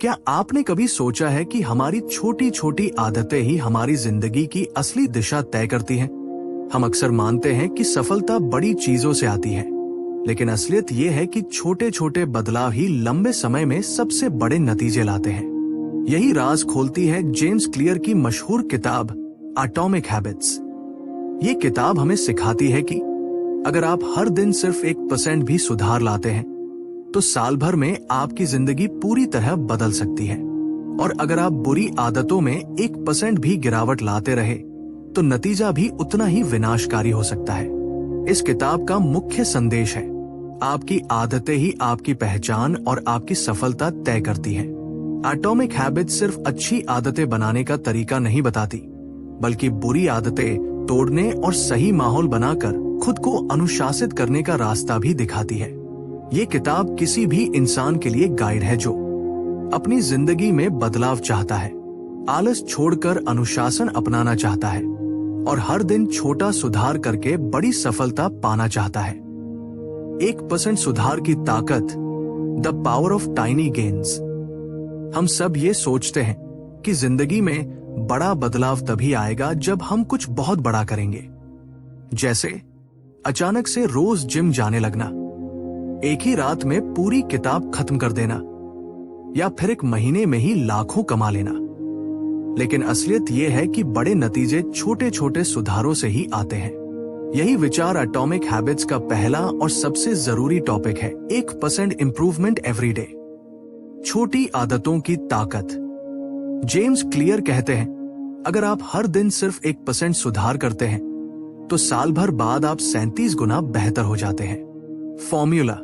क्या आपने कभी सोचा है कि हमारी छोटी छोटी आदतें ही हमारी जिंदगी की असली दिशा तय करती हैं? हम अक्सर मानते हैं कि सफलता बड़ी चीजों से आती है, लेकिन असलियत ये है कि छोटे छोटे बदलाव ही लंबे समय में सबसे बड़े नतीजे लाते हैं। यही राज खोलती है जेम्स क्लियर की मशहूर किताब एटॉमिक हैबिट्स। ये किताब हमें सिखाती है कि अगर आप हर दिन सिर्फ 1% भी सुधार लाते हैं तो साल भर में आपकी जिंदगी पूरी तरह बदल सकती है। और अगर आप बुरी आदतों में 1% भी गिरावट लाते रहे तो नतीजा भी उतना ही विनाशकारी हो सकता है। इस किताब का मुख्य संदेश है, आपकी आदतें ही आपकी पहचान और आपकी सफलता तय करती हैं। एटॉमिक हैबिट सिर्फ अच्छी आदतें बनाने का तरीका नहीं बताती, बल्कि बुरी आदतें तोड़ने और सही माहौल बनाकर खुद को अनुशासित करने का रास्ता भी दिखाती है। ये किताब किसी भी इंसान के लिए गाइड है जो अपनी जिंदगी में बदलाव चाहता है, आलस छोड़कर अनुशासन अपनाना चाहता है और हर दिन छोटा सुधार करके बड़ी सफलता पाना चाहता है। 1% सुधार की ताकत, the power of tiny gains. हम सब ये सोचते हैं कि जिंदगी में बड़ा बदलाव तभी आएगा जब हम कुछ बहुत बड़ा करेंगे, जैसे अचानक से रोज जिम जाने लगना, एक ही रात में पूरी किताब खत्म कर देना, या फिर एक महीने में ही लाखों कमा लेना। लेकिन असलियत यह है कि बड़े नतीजे छोटे छोटे सुधारों से ही आते हैं। यही विचार एटॉमिक हैबिट्स का पहला और सबसे जरूरी टॉपिक है, 1% इंप्रूवमेंट एवरी डे। छोटी आदतों की ताकत। जेम्स क्लियर कहते हैं, अगर आप हर दिन सिर्फ 1% सुधार करते हैं तो साल भर बाद आप 37 गुना बेहतर हो जाते हैं। फॉर्मूला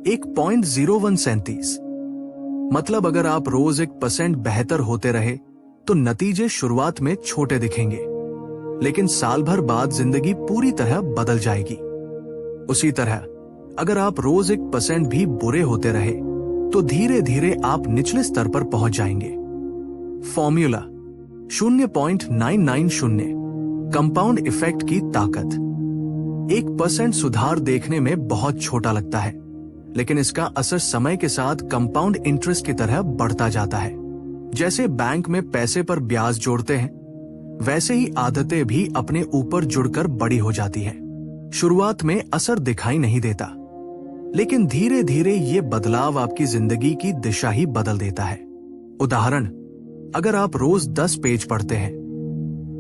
1.0137। मतलब अगर आप रोज 1% बेहतर होते रहे तो नतीजे शुरुआत में छोटे दिखेंगे, लेकिन साल भर बाद जिंदगी पूरी तरह बदल जाएगी। उसी तरह अगर आप रोज 1% भी बुरे होते रहे तो धीरे धीरे आप निचले स्तर पर पहुंच जाएंगे। फॉर्मूला 0.990। कंपाउंड इफेक्ट की ताकत। 1% सुधार देखने में बहुत छोटा लगता है, लेकिन इसका असर समय के साथ कंपाउंड इंटरेस्ट की तरह बढ़ता जाता है। जैसे बैंक में पैसे पर ब्याज जोड़ते हैं, वैसे ही आदतें भी अपने ऊपर जुड़कर बड़ी हो जाती हैं। शुरुआत में असर दिखाई नहीं देता, लेकिन धीरे धीरे ये बदलाव आपकी जिंदगी की दिशा ही बदल देता है। उदाहरण, अगर आप रोज 10 पेज पढ़ते हैं,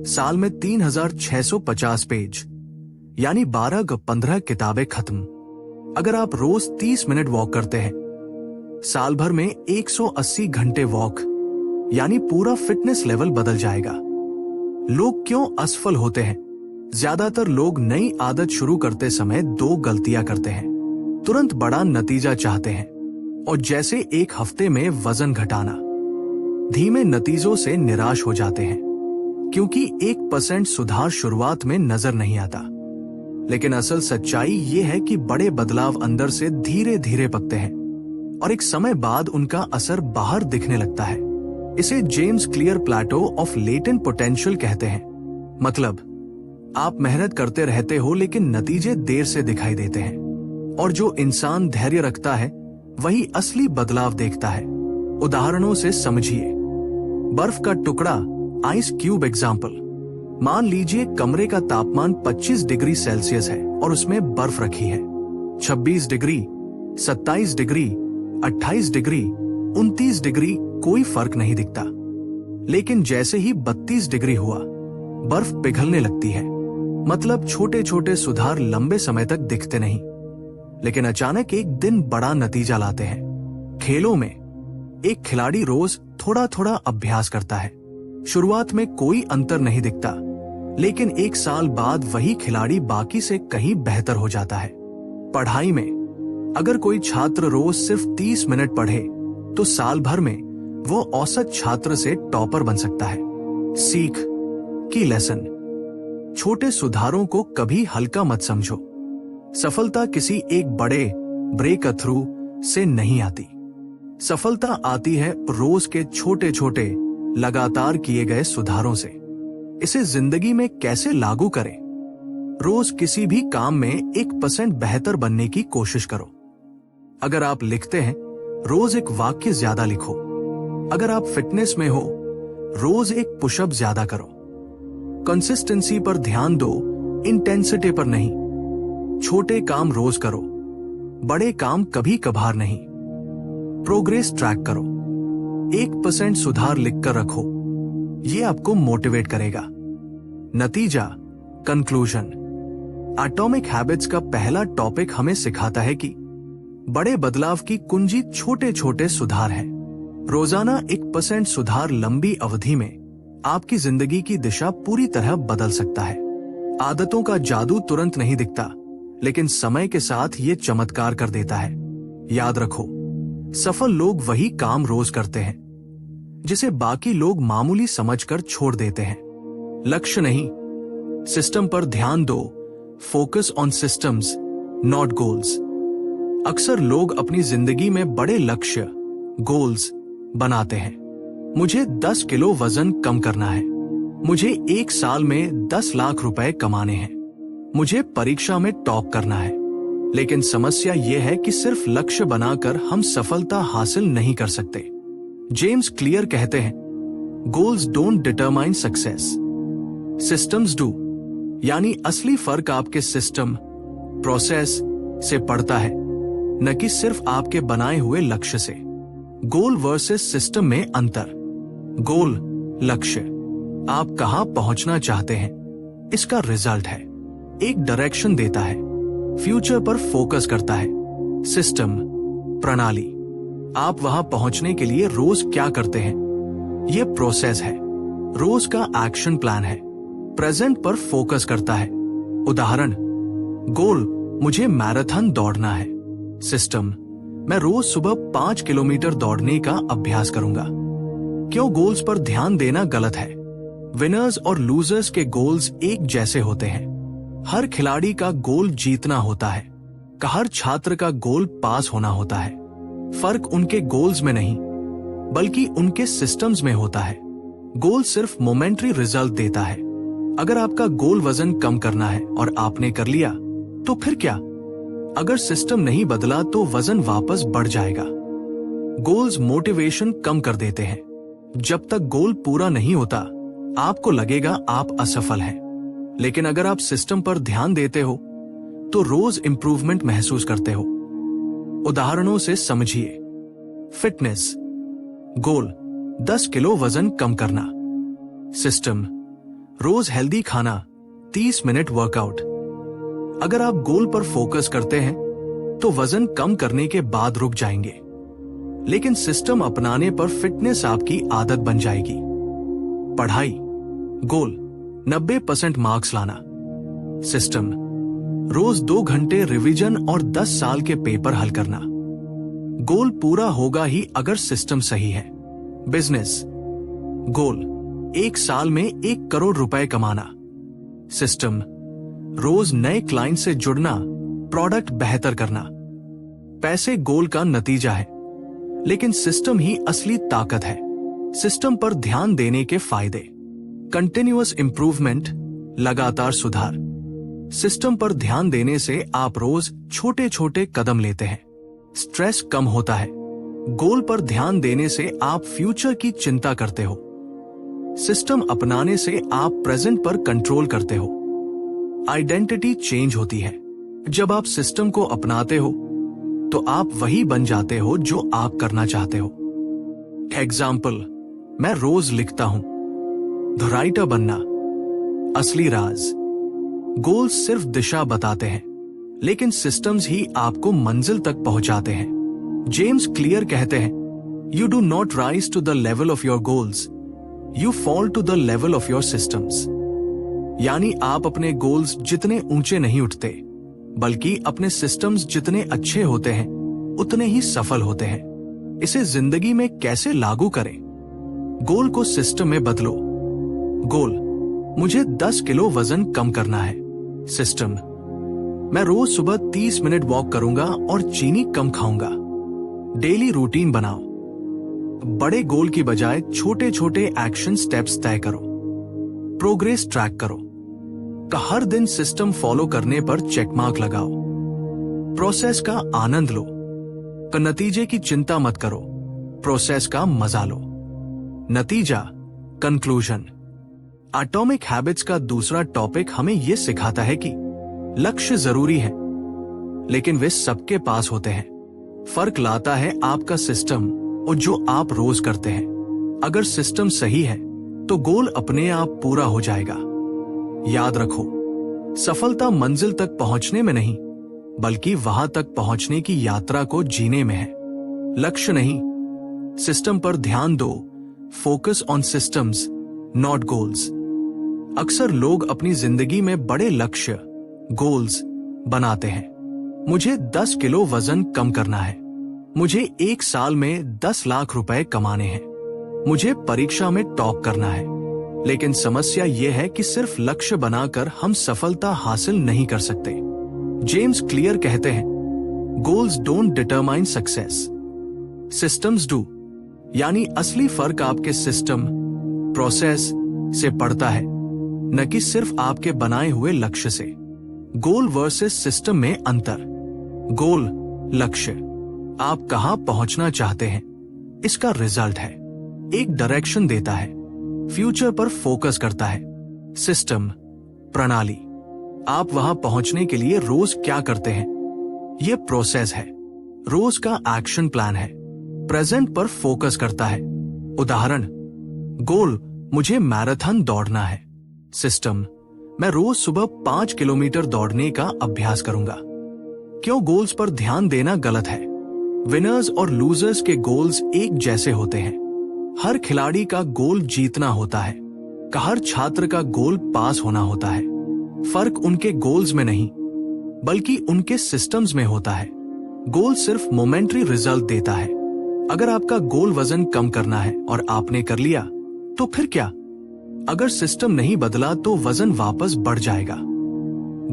साल में 3650 पेज यानी 12-15 किताबें खत्म। अगर आप रोज 30 मिनट वॉक करते हैं, साल भर में 180 घंटे वॉक यानी पूरा फिटनेस लेवल बदल जाएगा। लोग क्यों असफल होते हैं? ज्यादातर लोग नई आदत शुरू करते समय 2 गलतियां करते हैं। तुरंत बड़ा नतीजा चाहते हैं और जैसे एक हफ्ते में वजन घटाना, धीमे नतीजों से निराश हो जाते हैं क्योंकि 1% सुधार शुरुआत में नजर नहीं आता। लेकिन असल सच्चाई ये है कि बड़े बदलाव अंदर से धीरे धीरे पकते हैं और एक समय बाद उनका असर बाहर दिखने लगता है। इसे James Clear plateau of latent potential कहते हैं। मतलब आप मेहनत करते रहते हो लेकिन नतीजे देर से दिखाई देते हैं, और जो इंसान धैर्य रखता है वही असली बदलाव देखता है। उदाहरणों से समझिए। बर्फ का टुकड़ा, आइस क्यूब एग्जाम्पल। मान लीजिए कमरे का तापमान 25 डिग्री सेल्सियस है और उसमें बर्फ रखी है। 26 डिग्री, 27 डिग्री, 28 डिग्री, 29 डिग्री कोई फर्क नहीं दिखता। लेकिन जैसे ही 32 डिग्री हुआ, बर्फ पिघलने लगती है। मतलब छोटे छोटे सुधार लंबे समय तक दिखते नहीं, लेकिन अचानक एक दिन बड़ा नतीजा लाते हैं। खेलों में एक खिलाड़ी रोज थोड़ा थोड़ा अभ्यास करता है। शुरुआत में कोई अंतर नहीं दिखता, लेकिन एक साल बाद वही खिलाड़ी बाकी से कहीं बेहतर हो जाता है। पढ़ाई में अगर कोई छात्र रोज सिर्फ 30 मिनट पढ़े तो साल भर में वो औसत छात्र से टॉपर बन सकता है। सीख की लेसन। छोटे सुधारों को कभी हल्का मत समझो। सफलता किसी एक बड़े ब्रेक थ्रू से नहीं आती। सफलता आती है रोज के छोटे छोटे लगातार किए गए सुधारों से। इसे जिंदगी में कैसे लागू करें? रोज किसी भी काम में 1% बेहतर बनने की कोशिश करो। अगर आप लिखते हैं, रोज एक वाक्य ज्यादा लिखो। अगर आप फिटनेस में हो, रोज एक पुशअप ज्यादा करो। कंसिस्टेंसी पर ध्यान दो, इंटेंसिटी पर नहीं। छोटे काम रोज करो, बड़े काम कभी कभार नहीं। प्रोग्रेस ट्रैक करो, 1% सुधार लिखकर रखो, ये आपको मोटिवेट करेगा। नतीजा, कंक्लूजन। एटॉमिक हैबिट्स का पहला टॉपिक हमें सिखाता है कि बड़े बदलाव की कुंजी छोटे छोटे सुधार है। रोजाना 1% सुधार लंबी अवधि में आपकी जिंदगी की दिशा पूरी तरह बदल सकता है। आदतों का जादू तुरंत नहीं दिखता, लेकिन समय के साथ ये चमत्कार कर देता है। याद रखो, सफल लोग वही काम रोज करते हैं जिसे बाकी लोग मामूली समझकर छोड़ देते हैं। लक्ष्य नहीं, सिस्टम पर ध्यान दो। Focus on systems, not goals. अक्सर लोग अपनी जिंदगी में बड़े लक्ष्य, गोल्स बनाते हैं। मुझे 10 किलो वजन कम करना है, मुझे 1 साल में 10 लाख रुपए कमाने हैं, मुझे परीक्षा में टॉप करना है। लेकिन समस्या यह है कि सिर्फ लक्ष्य बनाकर हम सफलता हासिल नहीं कर सकते। जेम्स क्लियर कहते हैं, goals don't determine success, systems do. यानी असली फर्क आपके सिस्टम, प्रोसेस से पड़ता है, न कि सिर्फ आपके बनाए हुए लक्ष्य से। गोल वर्सेस सिस्टम में अंतर। गोल, लक्ष्य, आप कहां पहुंचना चाहते हैं, इसका रिजल्ट है। एक डायरेक्शन देता है, फ्यूचर पर फोकस करता है। सिस्टम, प्रणाली, आप वहां पहुंचने के लिए रोज क्या करते हैं, यह प्रोसेस है। रोज का एक्शन प्लान है, प्रेजेंट पर फोकस करता है। उदाहरण, गोल, मुझे मैराथन दौड़ना है। सिस्टम, मैं रोज सुबह 5 किलोमीटर दौड़ने का अभ्यास करूंगा। क्यों गोल्स पर ध्यान देना गलत है? विनर्स और लूजर्स के गोल्स एक जैसे होते हैं। हर खिलाड़ी का गोल जीतना होता है, हर छात्र का गोल पास होना होता है। फर्क उनके गोल्स में नहीं, बल्कि उनके सिस्टम्स में होता है। गोल सिर्फ मोमेंटरी रिजल्ट देता है। अगर आपका गोल वजन कम करना है और आपने कर लिया, तो फिर क्या? अगर सिस्टम नहीं बदला तो वजन वापस बढ़ जाएगा। गोल्स मोटिवेशन कम कर देते हैं। जब तक गोल पूरा नहीं होता, आपको लगेगा आप असफल हैं। लेकिन अगर आप सिस्टम पर ध्यान देते हो, तो रोज इंप्रूवमेंट महसूस करते हो। उदाहरणों से समझिए। फिटनेस गोल, 10 किलो वजन कम करना। सिस्टम, रोज हेल्दी खाना, 30 मिनट वर्कआउट। अगर आप गोल पर फोकस करते हैं, तो वजन कम करने के बाद रुक जाएंगे। लेकिन सिस्टम अपनाने पर फिटनेस आपकी आदत बन जाएगी। पढ़ाई गोल, 90% मार्क्स लाना। सिस्टम, रोज 2 घंटे रिवीजन और 10 साल के पेपर हल करना। गोल पूरा होगा ही अगर सिस्टम सही है। बिजनेस गोल, 1 साल में 1 करोड़ रुपए कमाना। सिस्टम, रोज नए क्लाइंट से जुड़ना, प्रोडक्ट बेहतर करना। पैसे गोल का नतीजा है, लेकिन सिस्टम ही असली ताकत है। सिस्टम पर ध्यान देने के फायदे। कंटिन्यूअस इंप्रूवमेंट, लगातार सुधार। सिस्टम पर ध्यान देने से आप रोज छोटे छोटे कदम लेते हैं, स्ट्रेस कम होता है। गोल पर ध्यान देने से आप फ्यूचर की चिंता करते हो। सिस्टम अपनाने से आप प्रेजेंट पर कंट्रोल करते हो। आइडेंटिटी चेंज होती है। जब आप सिस्टम को अपनाते हो, तो आप वही बन जाते हो जो आप करना चाहते हो। एग्जाम्पल, मैं रोज लिखता हूं। द राइटर बनना। असली राज, गोल्स सिर्फ दिशा बताते हैं, लेकिन सिस्टम्स ही आपको मंजिल तक पहुंचाते हैं। जेम्स क्लियर कहते हैं, you do not rise to the level of your goals, you fall to the level of your systems. यानी आप अपने गोल्स जितने ऊंचे नहीं उठते, बल्कि अपने सिस्टम्स जितने अच्छे होते हैं, उतने ही सफल होते हैं। इसे जिंदगी में कैसे लागू करें? गोल को सिस्टम में बदलो। गोल, मुझे 10 किलो वजन कम करना है। सिस्टम, मैं रोज सुबह 30 मिनट वॉक करूंगा और चीनी कम खाऊंगा। डेली रूटीन बनाओ। बड़े गोल की बजाय छोटे छोटे एक्शन स्टेप्स तय करो। प्रोग्रेस ट्रैक करो। हर दिन सिस्टम फॉलो करने पर चेक मार्क लगाओ। प्रोसेस का आनंद लो। नतीजे की चिंता मत करो, प्रोसेस का मजा लो। नतीजा, कंक्लूजन। एटॉमिक हैबिट्स का दूसरा टॉपिक हमें यह सिखाता है कि लक्ष्य जरूरी है, लेकिन वे सबके पास होते हैं। फर्क लाता है आपका सिस्टम और जो आप रोज करते हैं। अगर सिस्टम सही है तो गोल अपने आप पूरा हो जाएगा। याद रखो, सफलता मंजिल तक पहुंचने में नहीं, बल्कि वहां तक पहुंचने की यात्रा को जीने में है। लक्ष्य नहीं, सिस्टम पर ध्यान दो। Focus on systems, not goals. अक्सर लोग अपनी जिंदगी में बड़े लक्ष्य, गोल्स बनाते हैं। मुझे 10 किलो वजन कम करना है, मुझे 1 साल में 10 लाख रुपए कमाने हैं, मुझे परीक्षा में टॉप करना है। लेकिन समस्या यह है कि सिर्फ लक्ष्य बनाकर हम सफलता हासिल नहीं कर सकते। जेम्स क्लियर कहते हैं, goals don't determine success, systems do. यानी असली फर्क आपके सिस्टम, प्रोसेस से पड़ता है, न कि सिर्फ आपके बनाए हुए लक्ष्य से। गोल वर्सेस सिस्टम में अंतर। गोल, लक्ष्य, आप कहां पहुंचना चाहते हैं, इसका रिजल्ट है, एक डायरेक्शन देता है, फ्यूचर पर फोकस करता है। सिस्टम, प्रणाली, आप वहां पहुंचने के लिए रोज क्या करते हैं, यह प्रोसेस है, रोज का एक्शन प्लान है, प्रेजेंट पर फोकस करता है। उदाहरण, गोल, मुझे मैराथन दौड़ना है। सिस्टम, मैं रोज सुबह 5 किलोमीटर दौड़ने का अभ्यास करूंगा। क्यों गोल्स पर ध्यान देना गलत है? विनर्स और लूजर्स के गोल्स एक जैसे होते हैं। हर खिलाड़ी का गोल जीतना होता है, हर छात्र का गोल पास होना होता है। फर्क उनके गोल्स में नहीं, बल्कि उनके सिस्टम्स में होता है। गोल सिर्फ मोमेंटरी रिजल्ट देता है। अगर आपका गोल वजन कम करना है और आपने कर लिया, तो फिर क्या? अगर सिस्टम नहीं बदला तो वजन वापस बढ़ जाएगा।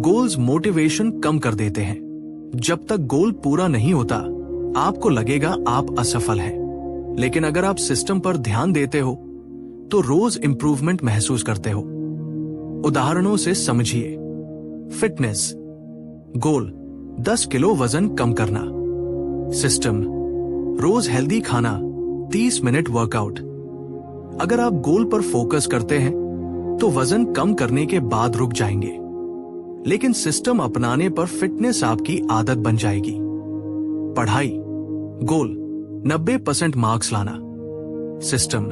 गोल्स मोटिवेशन कम कर देते हैं। जब तक गोल पूरा नहीं होता, आपको लगेगा आप असफल हैं। लेकिन अगर आप सिस्टम पर ध्यान देते हो, तो रोज इंप्रूवमेंट महसूस करते हो। उदाहरणों से समझिए। फिटनेस गोल, 10 किलो वजन कम करना। सिस्टम, रोज हेल्दी खाना, 30 मिनट वर्कआउट। अगर आप गोल पर फोकस करते हैं, तो वजन कम करने के बाद रुक जाएंगे। लेकिन सिस्टम अपनाने पर फिटनेस आपकी आदत बन जाएगी। पढ़ाई गोल, 90% मार्क्स लाना। सिस्टम,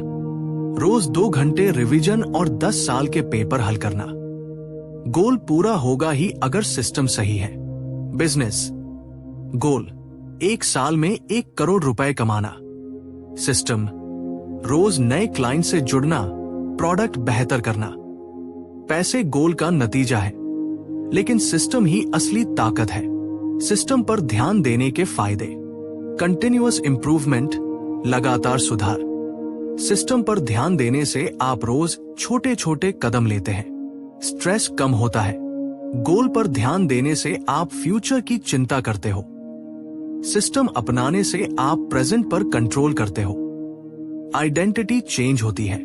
रोज 2 घंटे रिवीजन और 10 साल के पेपर हल करना। गोल पूरा होगा ही अगर सिस्टम सही है। बिजनेस गोल, 1 साल में 1 करोड़ रुपए कमाना। सिस्टम, रोज नए क्लाइंट से जुड़ना, प्रोडक्ट बेहतर करना। पैसे गोल का नतीजा है, लेकिन सिस्टम ही असली ताकत है। सिस्टम पर ध्यान देने के फायदे। कंटिन्यूअस इंप्रूवमेंट, लगातार सुधार। सिस्टम पर ध्यान देने से आप रोज छोटे छोटे कदम लेते हैं, स्ट्रेस कम होता है। गोल पर ध्यान देने से आप फ्यूचर की चिंता करते हो। सिस्टम अपनाने से आप प्रेजेंट पर कंट्रोल करते हो। आइडेंटिटी चेंज होती है।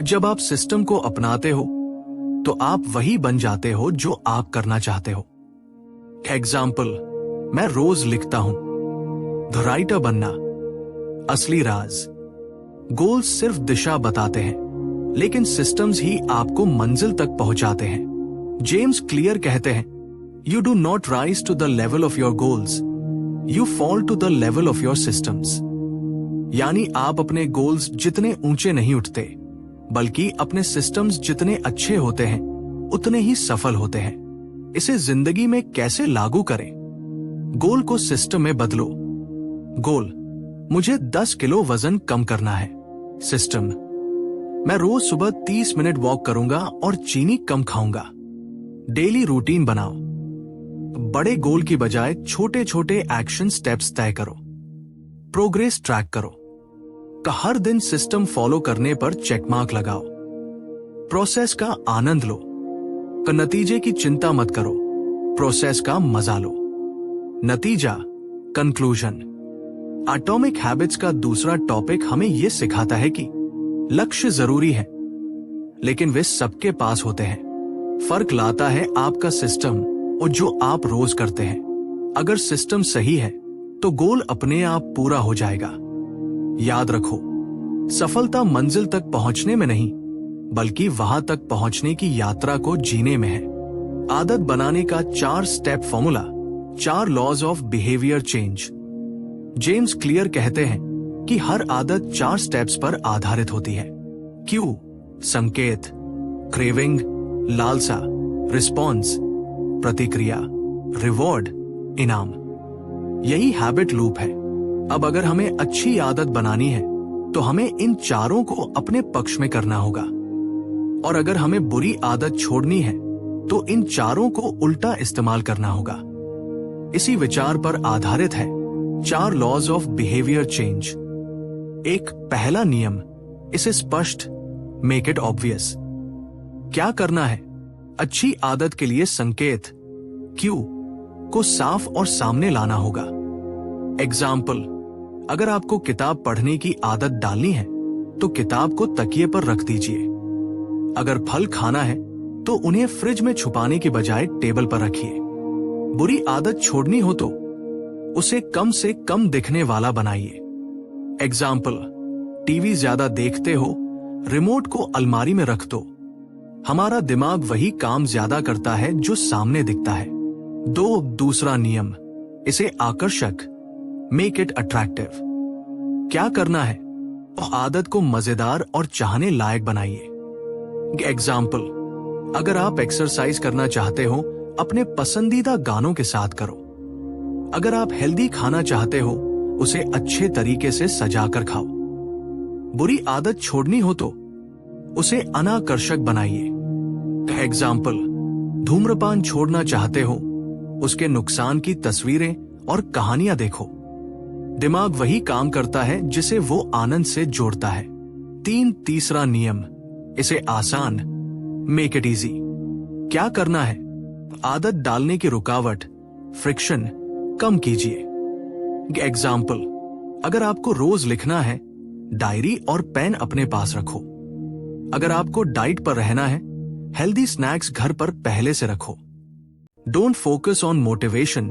जब आप सिस्टम को अपनाते हो, तो आप वही बन जाते हो जो आप करना चाहते हो। एग्जाम्पल, मैं रोज लिखता हूं। द राइटर बनना। असली राज, गोल्स सिर्फ दिशा बताते हैं, लेकिन सिस्टम्स ही आपको मंजिल तक पहुंचाते हैं। जेम्स क्लियर कहते हैं, you do not rise to the level of your goals, you fall to the level of your systems. यानी आप अपने गोल्स जितने ऊंचे नहीं उठते, बल्कि अपने सिस्टम्स जितने अच्छे होते हैं, उतने ही सफल होते हैं। इसे जिंदगी में कैसे लागू करें? गोल को सिस्टम में बदलो। गोल, मुझे 10 किलो वजन कम करना है। सिस्टम, मैं रोज सुबह 30 मिनट वॉक करूंगा और चीनी कम खाऊंगा। डेली रूटीन बनाओ। बड़े गोल की बजाय छोटे छोटे एक्शन स्टेप्स तय करो। प्रोग्रेस ट्रैक करो। हर दिन सिस्टम फॉलो करने पर चेकमार्क लगाओ। प्रोसेस का आनंद लो। नतीजे की चिंता मत करो, प्रोसेस का मजा लो। नतीजा, कंक्लूजन। एटॉमिक हैबिट्स का दूसरा टॉपिक हमें यह सिखाता है कि लक्ष्य जरूरी है, लेकिन वे सबके पास होते हैं। फर्क लाता है आपका सिस्टम और जो आप रोज करते हैं। अगर सिस्टम सही है, तो गोल अपने आप पूरा हो जाएगा। याद रखो, सफलता मंजिल तक पहुंचने में नहीं, बल्कि वहां तक पहुंचने की यात्रा को जीने में है। आदत बनाने का 4 step formula, 4 laws of behaviour change. James Clear कहते हैं कि हर आदत 4 स्टेप्स पर आधारित होती है। क्यू, संकेत, क्रेविंग, लालसा, रिस्पॉन्स, प्रतिक्रिया, रिवॉर्ड, इनाम। यही हैबिट लूप है। अब अगर हमें अच्छी आदत बनानी है तो हमें इन चारों को अपने पक्ष में करना होगा, और अगर हमें बुरी आदत छोड़नी है तो इन चारों को उल्टा इस्तेमाल करना होगा। इसी विचार पर आधारित है 4 लॉज ऑफ बिहेवियर चेंज। एक पहला नियम, इसे स्पष्ट, मेक इट ऑब्वियस। क्या करना है? अच्छी आदत के लिए संकेत, क्यू, को साफ और सामने लाना होगा। एग्जाम्पल, अगर आपको किताब पढ़ने की आदत डालनी है तो किताब को तकिए पर रख दीजिए। अगर फल खाना है तो उन्हें फ्रिज में छुपाने की बजाय टेबल पर रखिए। बुरी आदत छोड़नी हो तो उसे कम से कम दिखने वाला बनाइए। एग्जाम्पल, टीवी ज्यादा देखते हो, रिमोट को अलमारी में रख दो। हमारा दिमाग वही काम ज्यादा करता है जो सामने दिखता है। दूसरा नियम, इसे आकर्षक, मेक इट अट्रैक्टिव। क्या करना है? आदत को मजेदार और चाहने लायक बनाइए। एग्जाम्पल, अगर आप एक्सरसाइज करना चाहते हो, अपने पसंदीदा गानों के साथ करो। अगर आप हेल्दी खाना चाहते हो, उसे अच्छे तरीके से सजाकर खाओ। बुरी आदत छोड़नी हो तो उसे अनाकर्षक बनाइए। एग्जाम्पल, धूम्रपान छोड़ना चाहते हो, उसके नुकसान की तस्वीरें और कहानियां देखो। दिमाग वही काम करता है जिसे वो आनंद से जोड़ता है। तीसरा नियम, इसे आसान, मेक इट इजी। क्या करना है? आदत डालने की रुकावट, फ्रिक्शन, कम कीजिए। एग्जाम्पल, अगर आपको रोज लिखना है, डायरी और पेन अपने पास रखो। अगर आपको डाइट पर रहना है, हेल्दी स्नैक्स घर पर पहले से रखो। Don't focus on motivation,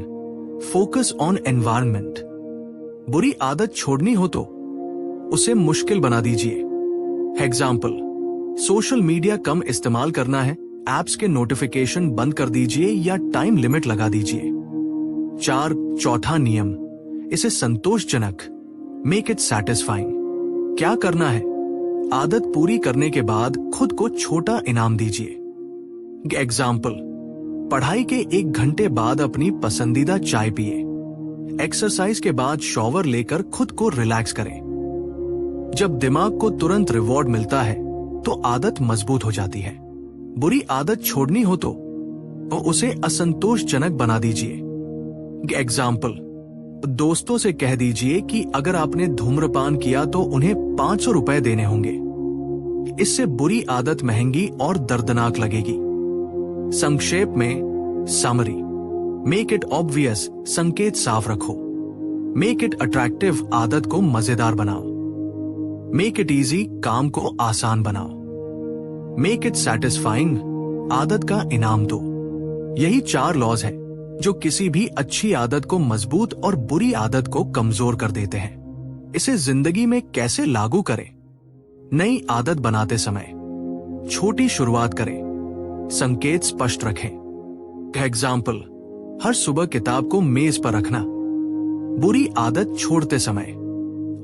focus on environment. बुरी आदत छोड़नी हो तो उसे मुश्किल बना दीजिए। एग्जाम्पल, सोशल मीडिया कम इस्तेमाल करना है, एप्स के नोटिफिकेशन बंद कर दीजिए या टाइम लिमिट लगा दीजिए। चौथा नियम, इसे संतोषजनक, मेक इट सैटिस्फाइंग। क्या करना है? आदत पूरी करने के बाद खुद को छोटा इनाम दीजिए। एग्जाम्पल, पढ़ाई के 1 घंटे बाद अपनी पसंदीदा चाय पिए। एक्सरसाइज के बाद शॉवर लेकर खुद को रिलैक्स करें। जब दिमाग को तुरंत रिवॉर्ड मिलता है तो आदत मजबूत हो जाती है। बुरी आदत छोड़नी हो तो उसे असंतोषजनक बना दीजिए। एग्जाम्पल, दोस्तों से कह दीजिए कि अगर आपने धूम्रपान किया तो उन्हें 500 रुपए देने होंगे। इससे बुरी आदत महंगी और दर्दनाक लगेगी। संक्षेप में समरी, मेक इट ऑब्वियस, संकेत साफ रखो। मेक इट अट्रैक्टिव, आदत को मजेदार बनाओ। मेक इट इजी, काम को आसान बनाओ। मेक इट सैटिस्फाइंग, आदत का इनाम दो। यही 4 लॉज है जो किसी भी अच्छी आदत को मजबूत और बुरी आदत को कमजोर कर देते हैं। इसे जिंदगी में कैसे लागू करें? नई आदत बनाते समय छोटी शुरुआत करें, संकेत स्पष्ट रखें। एग्जाम्पल, हर सुबह किताब को मेज पर रखना। बुरी आदत छोड़ते समय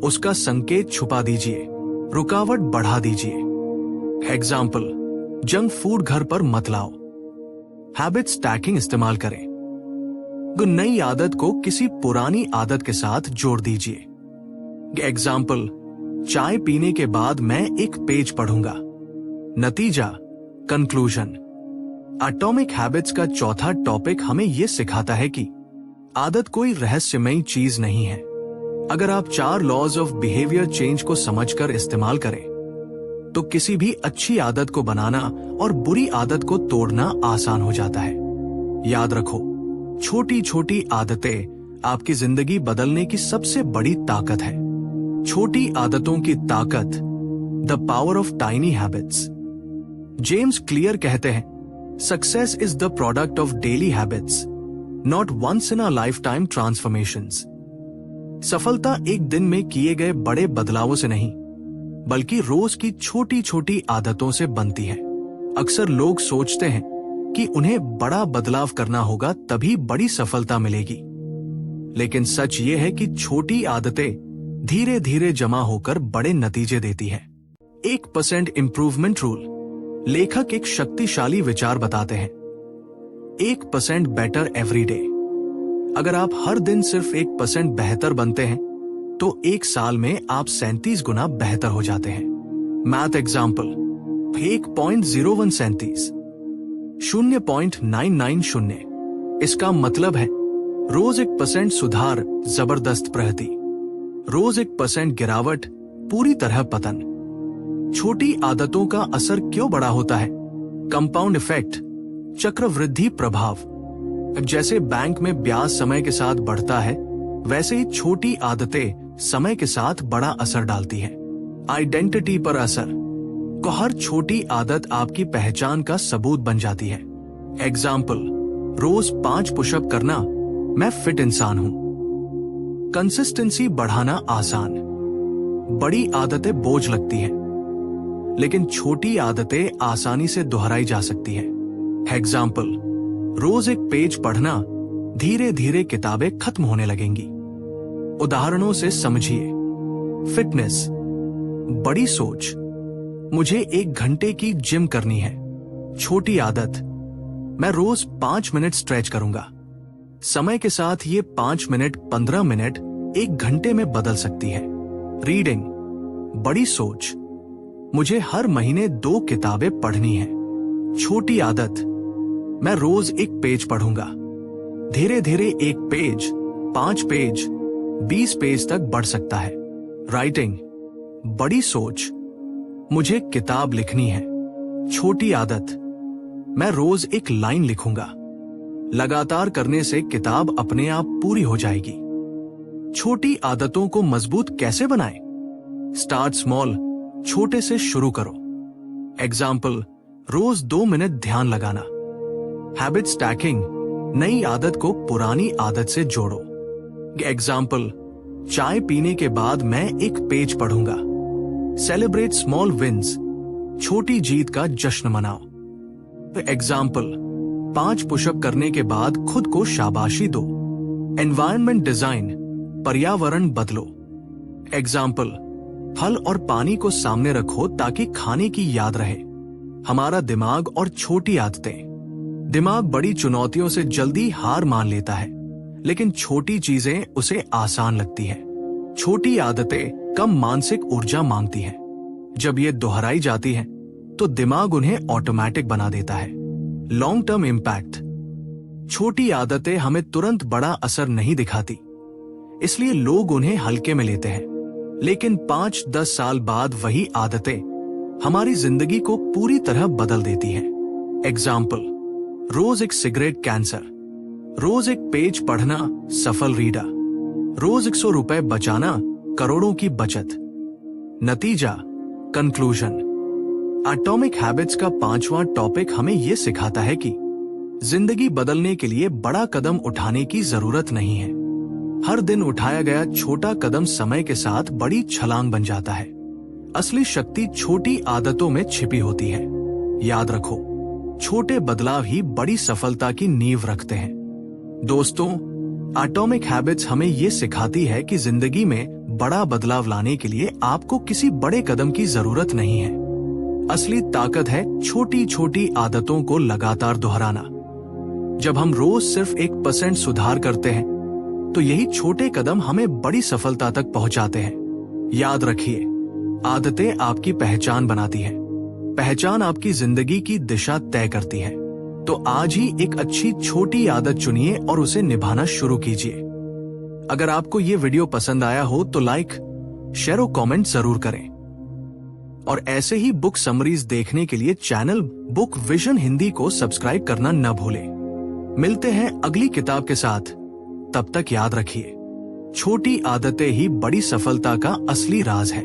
उसका संकेत छुपा दीजिए, रुकावट बढ़ा दीजिए। एग्जाम्पल, जंक फूड घर पर मत लाओ। हैबिट स्टैकिंग इस्तेमाल करें। नई आदत को किसी पुरानी आदत के साथ जोड़ दीजिए। एग्जाम्पल, चाय पीने के बाद मैं एक पेज पढ़ूंगा। नतीजा, कंक्लूजन। एटॉमिक हैबिट्स का चौथा टॉपिक हमें यह सिखाता है कि आदत कोई रहस्यमयी चीज नहीं है। अगर आप 4 लॉज ऑफ बिहेवियर चेंज को समझकर इस्तेमाल करें तो किसी भी अच्छी आदत को बनाना और बुरी आदत को तोड़ना आसान हो जाता है। याद रखो, छोटी छोटी आदतें आपकी जिंदगी बदलने की सबसे बड़ी ताकत है। छोटी आदतों की ताकत, the power of tiny habits. James Clear कहते हैं, success is the product of daily habits, not once in a lifetime transformations. सफलता एक दिन में किए गए बड़े बदलावों से नहीं, बल्कि रोज की छोटी छोटी आदतों से बनती है। अक्सर लोग सोचते हैं कि उन्हें बड़ा बदलाव करना होगा तभी बड़ी सफलता मिलेगी, लेकिन सच ये है कि छोटी आदतें धीरे धीरे जमा होकर बड़े नतीजे देती है। 1% इंप्रूवमेंट रूल। लेखक एक शक्तिशाली विचार बताते हैं, 1% बेटर एवरी डे। अगर आप हर दिन सिर्फ 1% बेहतर बनते हैं तो एक साल में आप 37 गुना बेहतर हो जाते हैं। Math example, 1.01 37, 0.990। इसका मतलब है रोज 1% सुधार जबरदस्त प्रगति, रोज 1% गिरावट पूरी तरह पतन। छोटी आदतों का असर क्यों बड़ा होता है? कंपाउंड इफेक्ट, चक्रवृद्धि प्रभाव। जैसे बैंक में ब्याज समय के साथ बढ़ता है, वैसे ही छोटी आदतें समय के साथ बड़ा असर डालती है। आइडेंटिटी पर असर। को हर छोटी आदत आपकी पहचान का सबूत बन जाती है। एग्जाम्पल, रोज 5 पुशअप करना, मैं फिट इंसान हूं। कंसिस्टेंसी बढ़ाना आसान। बड़ी आदतें बोझ लगती हैं, लेकिन छोटी आदतें आसानी से दोहराई जा सकती है। एग्जाम्पल, रोज 1 पेज पढ़ना, धीरे धीरे किताबें खत्म होने लगेंगी। उदाहरणों से समझिए। फिटनेस, बड़ी सोच, मुझे 1 घंटे की जिम करनी है। छोटी आदत, मैं रोज 5 मिनट स्ट्रेच करूंगा। समय के साथ ये 5 मिनट 15 मिनट 1 घंटे में बदल सकती है। रीडिंग, बड़ी सोच, मुझे हर महीने 2 किताबें पढ़नी है। छोटी आदत, मैं रोज 1 पेज पढ़ूंगा। धीरे धीरे 1 पेज, 5 पेज, 20 पेज तक बढ़ सकता है। राइटिंग, बड़ी सोच, मुझे किताब लिखनी है। छोटी आदत, मैं रोज 1 लाइन लिखूंगा। लगातार करने से किताब अपने आप पूरी हो जाएगी। छोटी आदतों को मजबूत कैसे बनाएं? स्टार्ट स्मॉल, छोटे से शुरू करो। एग्जाम्पल, रोज 2 मिनट ध्यान लगाना। हैबिट स्टैकिंग, नई आदत को पुरानी आदत से जोड़ो। एग्जाम्पल, चाय पीने के बाद मैं 1 पेज पढ़ूंगा। सेलिब्रेट स्मॉल विंस, छोटी जीत का जश्न मनाओ। एग्जाम्पल, 5 पुशअप करने के बाद खुद को शाबाशी दो। एनवायरनमेंट डिजाइन, पर्यावरण बदलो। एग्जाम्पल, फल और पानी को सामने रखो ताकि खाने की याद रहे। हमारा दिमाग और छोटी आदतें। दिमाग बड़ी चुनौतियों से जल्दी हार मान लेता है, लेकिन छोटी चीजें उसे आसान लगती है। छोटी आदतें कम मानसिक ऊर्जा मांगती हैं। जब ये दोहराई जाती हैं, तो दिमाग उन्हें ऑटोमेटिक बना देता है। Long term impact. छोटी आदतें हमें तुरंत बड़ा असर नहीं दिखाती, इसलिए लोग उन्हें हल्के में लेते हैं, लेकिन 5-10 साल बाद वही आदतें हमारी जिंदगी को पूरी तरह बदल देती हैं। एग्जाम्पल, रोज 1 सिगरेट कैंसर, रोज 1 पेज पढ़ना सफल रीडर, रोज 100 रुपए बचाना करोड़ों की बचत। नतीजा, कंक्लूजन। एटॉमिक हैबिट्स का 5वां टॉपिक हमें यह सिखाता है कि जिंदगी बदलने के लिए बड़ा कदम उठाने की जरूरत नहीं है। हर दिन उठाया गया छोटा कदम समय के साथ बड़ी छलांग बन जाता है। असली शक्ति छोटी आदतों में छिपी होती है। याद रखो, छोटे बदलाव ही बड़ी सफलता की नींव रखते हैं। दोस्तों, एटॉमिक हैबिट्स हमें ये सिखाती है कि जिंदगी में बड़ा बदलाव लाने के लिए आपको किसी बड़े कदम की जरूरत नहीं है। असली ताकत है छोटी छोटी आदतों को लगातार दोहराना। जब हम रोज सिर्फ 1% सुधार करते हैं, तो यही छोटे कदम हमें बड़ी सफलता तक पहुंचाते हैं। याद रखिए, आदतें आपकी पहचान बनाती हैं। पहचान आपकी जिंदगी की दिशा तय करती है। तो आज ही एक अच्छी छोटी आदत चुनिए और उसे निभाना शुरू कीजिए। अगर आपको ये वीडियो पसंद आया हो तो लाइक, शेयर और कमेंट जरूर करें। और ऐसे ही बुक समरीज देखने के लिए चैनल बुक विजन हिंदी को सब्सक्राइब करना न भूलें। मिलते हैं अगली किताब के साथ। तब तक याद रखिए, छोटी आदतें ही बड़ी सफलता का असली राज है।